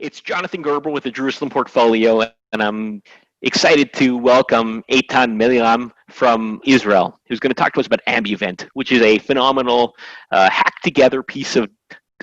It's Jonathan Gerber with the Jerusalem Portfolio, and I'm excited to welcome Eitan Eliram from Israel, who's going to talk to us about Ambuvent, which is a phenomenal hacked-together piece of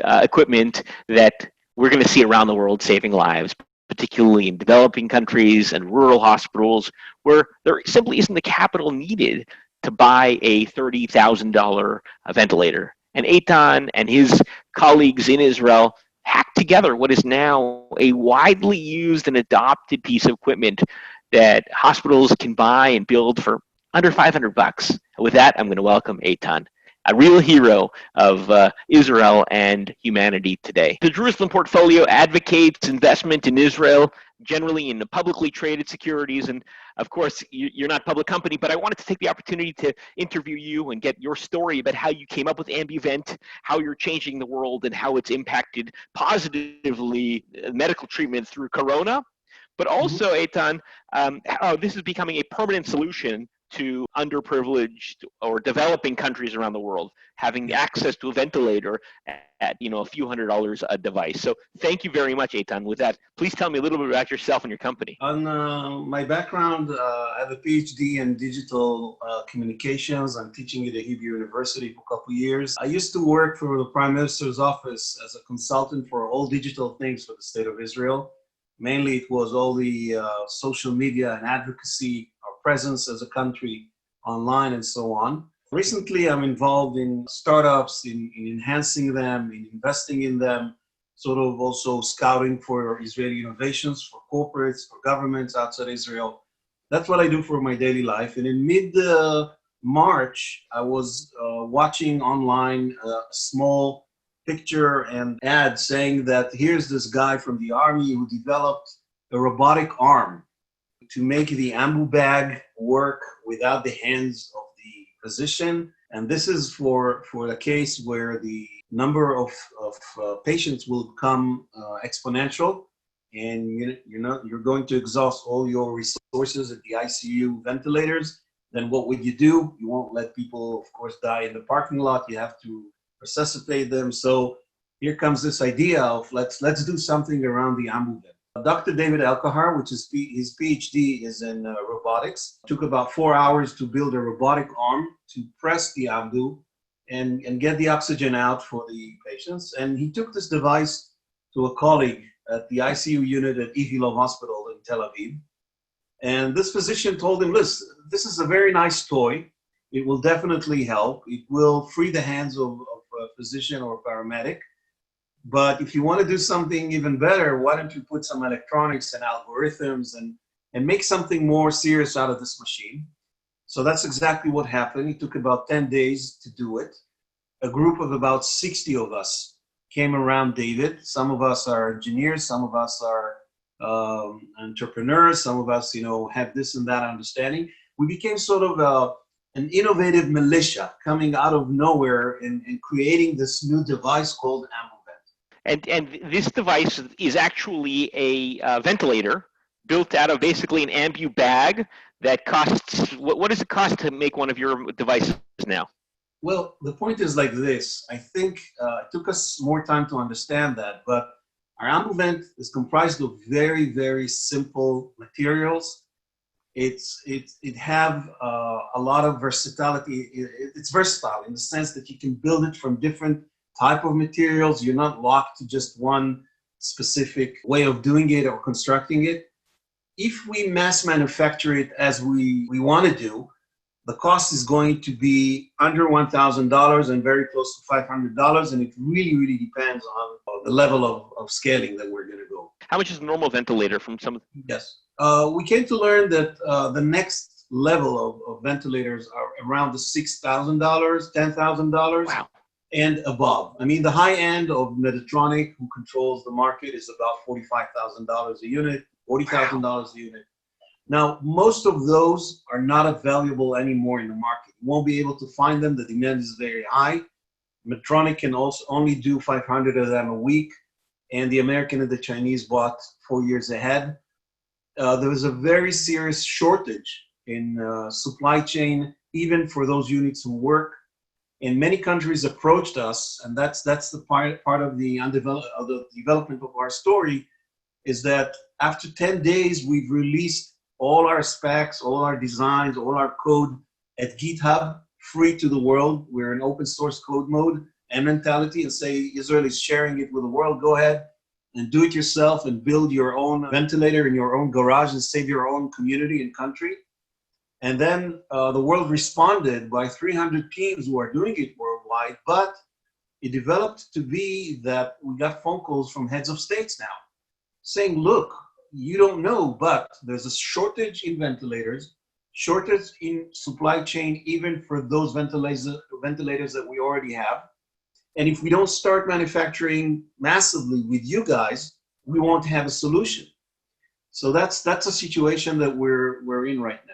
equipment that we're going to see around the world saving lives, particularly in developing countries and rural hospitals where there simply isn't the capital needed to buy a $30,000 ventilator. And Eitan and his colleagues in Israel hacked together what is now a widely used and adopted piece of equipment that hospitals can buy and build for under $500. With that, I'm going to welcome Eitan, a real hero of Israel and humanity today. The Jerusalem Portfolio advocates investment in Israel, generally in the publicly traded securities. And of course, you're not a public company, but I wanted to take the opportunity to interview you and get your story about how you came up with Ambuvent, how you're changing the world, and how it's impacted positively medical treatment through Corona. But also, Eitan, how this is becoming a permanent solution to underprivileged or developing countries around the world having access to a ventilator at a few $100s a device. So thank you very much, Eitan. With that, please tell me a little bit about yourself and your company. On my background, I have a PhD in digital communications. I'm teaching at the Hebrew University for a couple of years. I used to work for the Prime Minister's office as a consultant for all digital things for the state of Israel. Mainly it was all the social media and advocacy, our presence as a country online and so on. Recently, I'm involved in startups, in enhancing them, in investing in them, sort of also scouting for Israeli innovations, for corporates, for governments outside Israel. That's what I do for my daily life. And in mid-March, I was watching online a small picture and ad saying that here's this guy from the army who developed a robotic arm to make the Ambu bag work without the hands of the physician. And this is for a case where the number of patients will become exponential, and you're going to exhaust all your resources at the ICU ventilators. Then what would you do? You won't let people, of course, die in the parking lot. You have to resuscitate them. So here comes this idea of let's do something around the Ambu. Dr. David Elkahar, which is his PhD is in robotics, took about 4 hours to build a robotic arm to press the Ambu and get the oxygen out for the patients. And he took this device to a colleague at the ICU unit at Eliram Hospital in Tel Aviv. And this physician told him, listen, this is a very nice toy. It will definitely help. It will free the hands of a physician or a paramedic. But if you want to do something even better, why don't you put some electronics and algorithms and make something more serious out of this machine? So that's exactly what happened. It took about 10 days to do it. A group of about 60 of us came around David. Some of us are engineers, some of us are entrepreneurs, some of us, have this and that understanding. We became sort of an innovative militia coming out of nowhere and creating this new device called Ambuvent. And this device is actually a ventilator built out of basically an Ambu bag that costs, what does it cost to make one of your devices now? Well, the point is like this. I think it took us more time to understand that, but our Ambuvent is comprised of very, very simple materials. It have a lot of versatility. It's versatile in the sense that you can build it from different type of materials. You're not locked to just one specific way of doing it or constructing it. If we mass manufacture it as we want to do, the cost is going to be under $1,000 and very close to $500, and it really, really depends on the level of scaling that we're going to go. How much is a normal ventilator from some? Yes. We came to learn that the next level of ventilators are around the $6,000, $10,000. Wow. And above. I mean, the high end of Medtronic, who controls the market, is about $45,000 a unit, $40,000 a unit. Now, most of those are not available anymore in the market. You won't be able to find them. The demand is very high. Medtronic can also only do 500 of them a week, and the American and the Chinese bought 4 years ahead. There was a very serious shortage in supply chain, even for those units who work. And many countries approached us, and that's the part of the development of our story. is that after 10 days, we've released all our specs, all our designs, all our code at GitHub, free to the world. We're in open source code mode and mentality, and say Israel is sharing it with the world. Go ahead and do it yourself and build your own ventilator in your own garage and save your own community and country. And then the world responded by 300 teams who are doing it worldwide, but it developed to be that we got phone calls from heads of states now saying, look, you don't know, but there's a shortage in ventilators, shortage in supply chain, even for those ventilators that we already have. And if we don't start manufacturing massively with you guys, we won't have a solution. So that's a situation that we're in right now.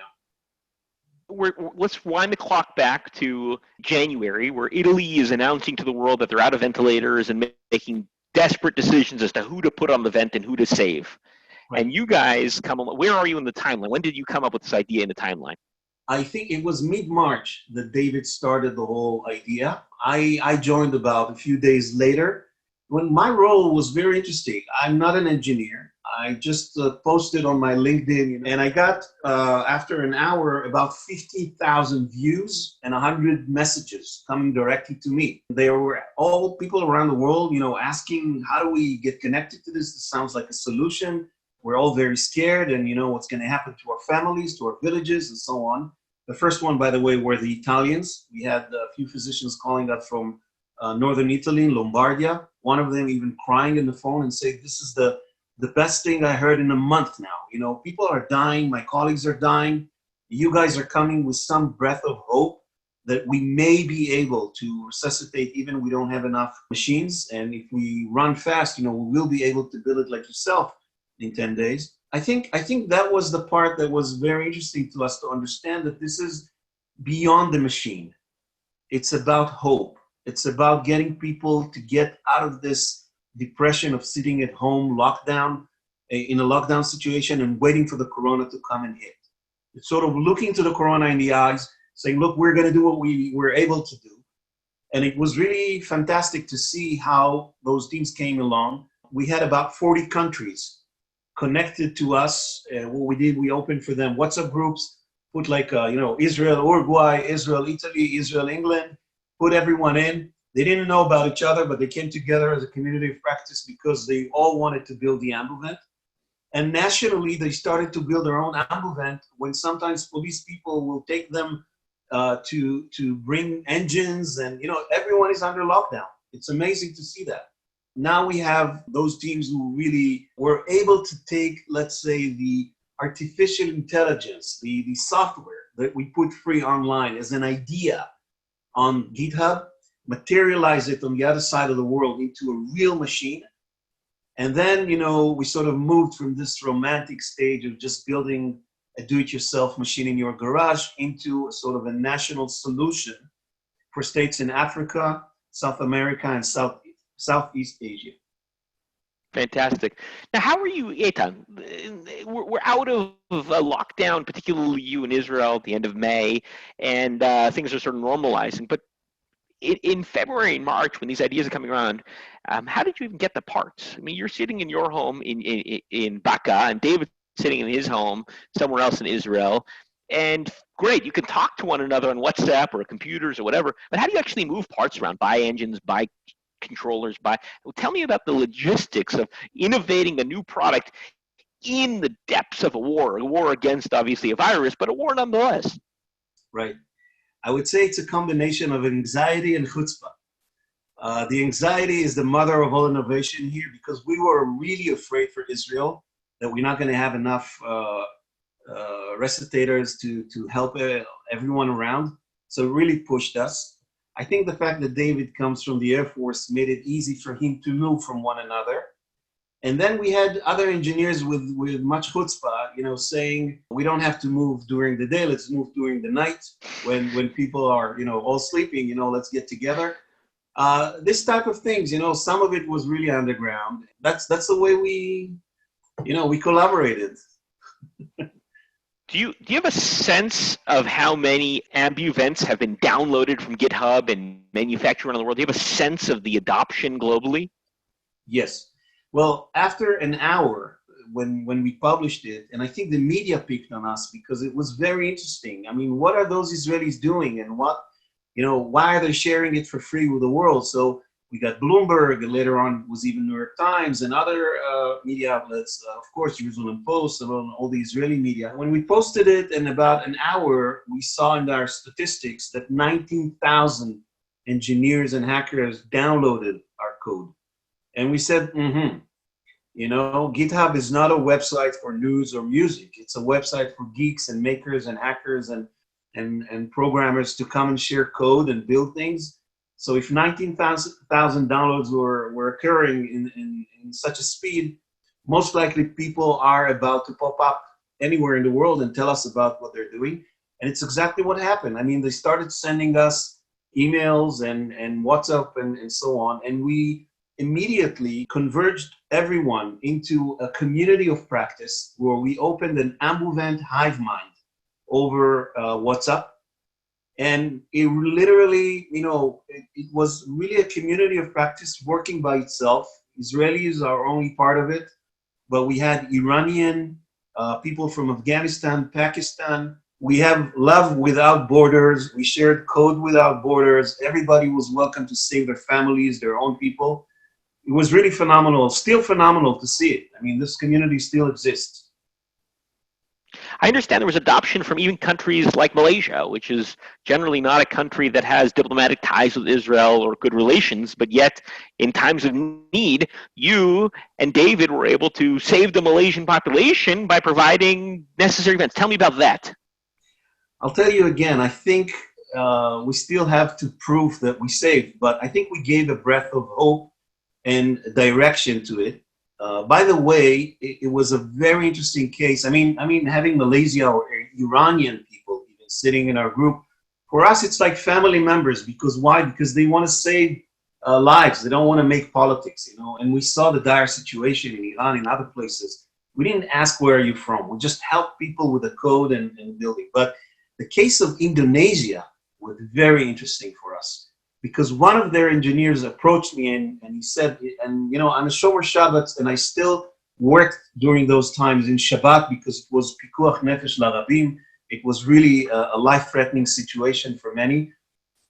Let's wind the clock back to January, where Italy is announcing to the world that they're out of ventilators and making desperate decisions as to who to put on the vent and who to save. Right. And you guys where are you in the timeline? When did you come up with this idea in the timeline? I think it was mid-March that David started the whole idea. I joined about a few days later, when my role was very interesting. I'm not an engineer. I just posted on my LinkedIn, and I got, after an hour, about 50,000 views and 100 messages coming directly to me. They were all people around the world, asking, how do we get connected to this? This sounds like a solution. We're all very scared, and what's going to happen to our families, to our villages, and so on. The first one, by the way, were the Italians. We had a few physicians calling us from northern Italy, Lombardia. One of them even crying in the phone and saying, this is the best thing I heard in a month now. People are dying. My colleagues are dying. You guys are coming with some breath of hope that we may be able to resuscitate even if we don't have enough machines. And if we run fast, we will be able to build it like yourself in 10 days. I think that was the part that was very interesting to us, to understand that this is beyond the machine. It's about hope. It's about getting people to get out of this depression of sitting at home, in a lockdown situation and waiting for the corona to come and hit. It's sort of looking to the corona in the eyes, saying, look, we're going to do what we were able to do. And it was really fantastic to see how those teams came along. We had about 40 countries connected to us. What we did, we opened for them WhatsApp groups, put like, Israel, Uruguay, Israel, Italy, Israel, England, put everyone in. They didn't know about each other, but they came together as a community of practice because they all wanted to build the Ambovent. And nationally, they started to build their own Ambovent when sometimes police people will take them to bring engines, and everyone is under lockdown. It's amazing to see that. Now we have those teams who really were able to take, let's say, the artificial intelligence, the software that we put free online as an idea on GitHub, materialize it on the other side of the world into a real machine. And then, we sort of moved from this romantic stage of just building a do-it-yourself machine in your garage into a sort of a national solution for states in Africa, South America, and Southeast Asia. Fantastic. Now, how are you, Eitan? We're out of a lockdown, particularly you in Israel at the end of May, and things are sort of normalizing. But in February and March, when these ideas are coming around, how did you even get the parts? I mean, you're sitting in your home in Baka, and David's sitting in his home somewhere else in Israel. And great, you can talk to one another on WhatsApp or computers or whatever, but how do you actually move parts around? Buy engines, buy controllers, tell me about the logistics of innovating a new product in the depths of a war against obviously a virus, but a war nonetheless. Right. I would say it's a combination of anxiety and chutzpah. The anxiety is the mother of all innovation here, because we were really afraid for Israel that we're not going to have enough resuscitators to help everyone around. So it really pushed us. I think the fact that David comes from the Air Force made it easy for him to move from one another. And then we had other engineers with much chutzpah, saying, we don't have to move during the day, let's move during the night when people are, all sleeping, let's get together. This type of things, some of it was really underground. That's the way we collaborated. Do you have a sense of how many Ambu vents have been downloaded from GitHub and manufactured around the world? Do you have a sense of the adoption globally? Yes. Well, after an hour, when we published it, and I think the media picked on us because it was very interesting. I mean, what are those Israelis doing, and why are they sharing it for free with the world? So we got Bloomberg, and later on was even New York Times and other media outlets, of course, Jerusalem Post, and all the Israeli media. When we posted it, in about an hour, we saw in our statistics that 19,000 engineers and hackers downloaded our code. And we said, GitHub is not a website for news or music. It's a website for geeks and makers and hackers and programmers to come and share code and build things. So if 19,000 downloads were occurring in such a speed, most likely people are about to pop up anywhere in the world and tell us about what they're doing. And it's exactly what happened. I mean, they started sending us emails and WhatsApp and so on. And we immediately converged everyone into a community of practice where we opened an Ambovent hive mind over WhatsApp. And it literally, it was really a community of practice working by itself. Israelis are only part of it, but we had Iranian people from Afghanistan, Pakistan. We have love without borders. We shared code without borders. Everybody was welcome to save their families, their own people. It was really phenomenal, still phenomenal to see it. I mean, this community still exists. I understand there was adoption from even countries like Malaysia, which is generally not a country that has diplomatic ties with Israel or good relations, but yet in times of need, you and David were able to save the Malaysian population by providing necessary events. Tell me about that. I'll tell you again, I think we still have to prove that we saved, but I think we gave a breath of hope and direction to it. By the way, it was a very interesting case. I mean, having Malaysia or Iranian people even sitting in our group, for us, it's like family members. Because why? Because they want to save lives. They don't want to make politics, And we saw the dire situation in Iran and other places. We didn't ask, where are you from? We just helped people with the code and building. But the case of Indonesia was very interesting for us, because one of their engineers approached me and he said, I'm a Shomer Shabbat, and I still worked during those times in Shabbat because it was Pikuach Nefesh Larabim. It was really a life-threatening situation for many.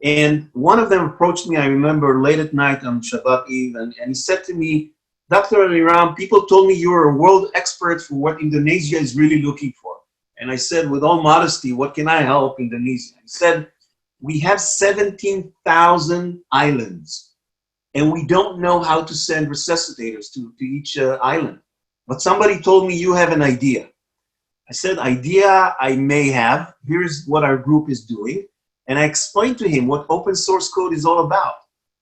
And one of them approached me, I remember, late at night on Shabbat Eve, and he said to me, Dr. Eliram, people told me you're a world expert for what Indonesia is really looking for. And I said, with all modesty, what can I help Indonesia? He said, we have 17,000 islands, and we don't know how to send resuscitators to each island. But somebody told me you have an idea. I said, idea I may have. Here's what our group is doing. And I explained to him what open source code is all about,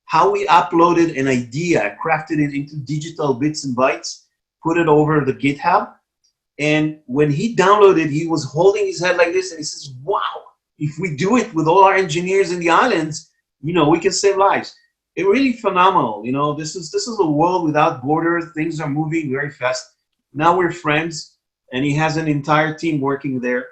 how we uploaded an idea, crafted it into digital bits and bytes, put it over the GitHub. And when he downloaded, he was holding his head like this, and he says, wow, if we do it with all our engineers in the islands, we can save lives. It's really phenomenal. This is a world without borders. Things are moving very fast. Now we're friends, and he has an entire team working there.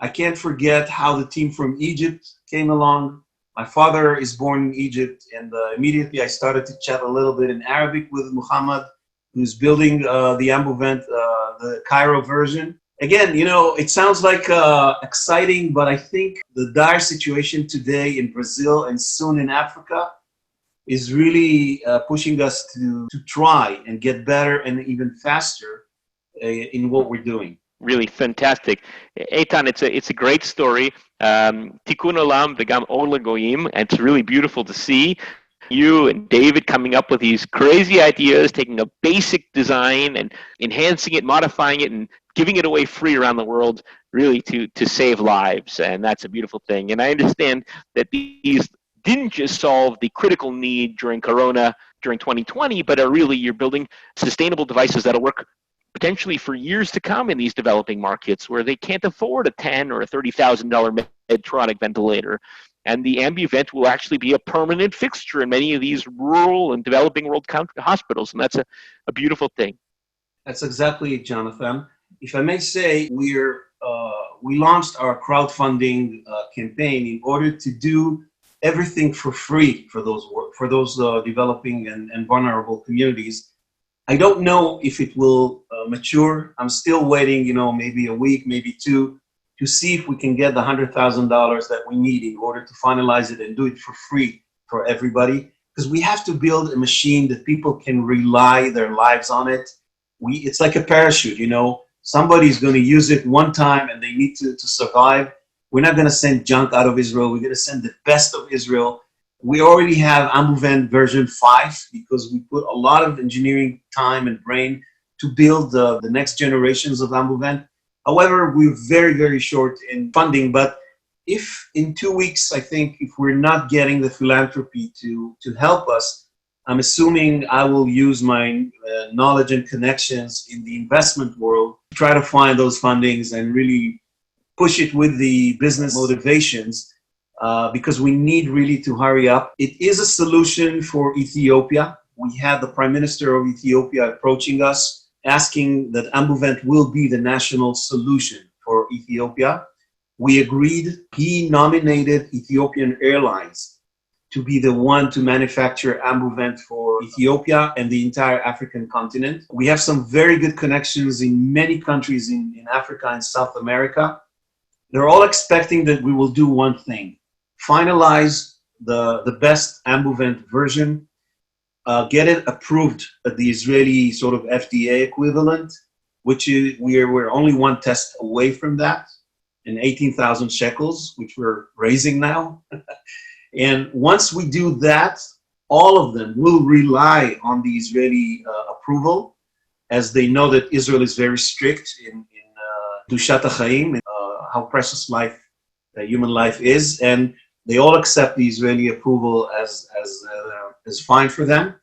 I can't forget how the team from Egypt came along. My father is born in Egypt, and immediately I started to chat a little bit in Arabic with Muhammad, who's building the Ambovent, the Cairo version. Again, it sounds like exciting, but I think the dire situation today in Brazil and soon in Africa is really pushing us to try and get better and even faster in what we're doing. Really fantastic. Eitan, it's a great story. Tikkun Olam v'gam or legoyim, and it's really beautiful to see you and David coming up with these crazy ideas, taking a basic design and enhancing it, modifying it, and giving it away free around the world, really to save lives. And that's a beautiful thing. And I understand that these didn't just solve the critical need during Corona, during 2020, but you're building sustainable devices that'll work potentially for years to come in these developing markets where they can't afford a $10,000 or a $30,000 Medtronic ventilator. And the Ambuvent will actually be a permanent fixture in many of these rural and developing world hospitals. And that's a beautiful thing. That's exactly it, Jonathan. If I may say, we launched our crowdfunding campaign in order to do everything for free for those developing and vulnerable communities. I don't know if it will mature. I'm still waiting, maybe a week, maybe two, to see if we can get the $100,000 that we need in order to finalize it and do it for free for everybody. Because we have to build a machine that people can rely their lives on it. It's like a parachute, Somebody's going to use it one time and they need to survive. We're not going to send junk out of Israel. We're going to send the best of Israel. We already have Ambovent version 5 because we put a lot of engineering time and brain to build the next generations of Ambovent. However, we're very, very short in funding. But if in 2 weeks, I think, if we're not getting the philanthropy to help us, I'm assuming I will use my knowledge and connections in the investment world to try to find those fundings and really push it with the business motivations. Because we need really to hurry up. It is a solution for Ethiopia. We had the Prime Minister of Ethiopia approaching us, asking that Ambovent will be the national solution for Ethiopia. We agreed. He nominated Ethiopian Airlines to be the one to manufacture Ambovent for Ethiopia and the entire African continent. We have some very good connections in many countries in Africa and South America. They're all expecting that we will do one thing: finalize the best Ambovent version, get it approved at the Israeli sort of FDA equivalent, which is we're only one test away from that, and 18,000 shekels, which we're raising now. And once we do that, all of them will rely on the Israeli approval, as they know that Israel is very strict in Dushat HaChaim, how precious human life is, and they all accept the Israeli approval as fine for them.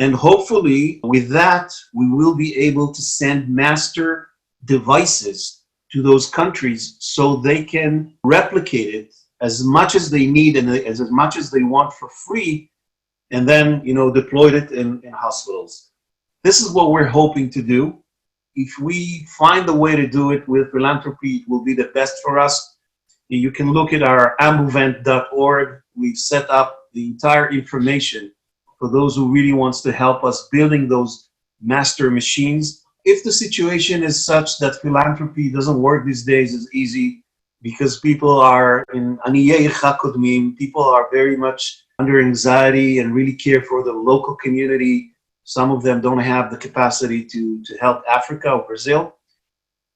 And hopefully, with that, we will be able to send master devices to those countries so they can replicate it as much as they need and as much as they want for free, and then deploy it in hospitals. This is what we're hoping to do. If we find a way to do it with philanthropy, it will be the best for us. You can look at our ambovent.org. We've set up the entire information for those who really wants to help us building those master machines. If the situation is such that philanthropy doesn't work these days as easy, because people are in aniyei ircha kodmim, people are very much under anxiety and really care for the local community. Some of them don't have the capacity to help Africa or Brazil.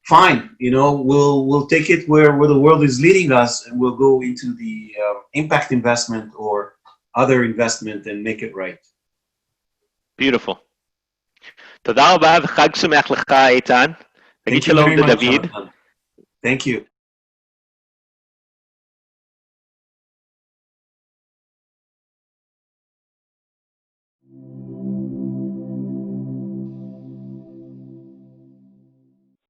Fine, we'll take it where the world is leading us, and we'll go into the impact investment or other investment and make it right. Beautiful. תודה רבה וחג שמח לך, איתן. Thank you very much, Jonathan. Thank you.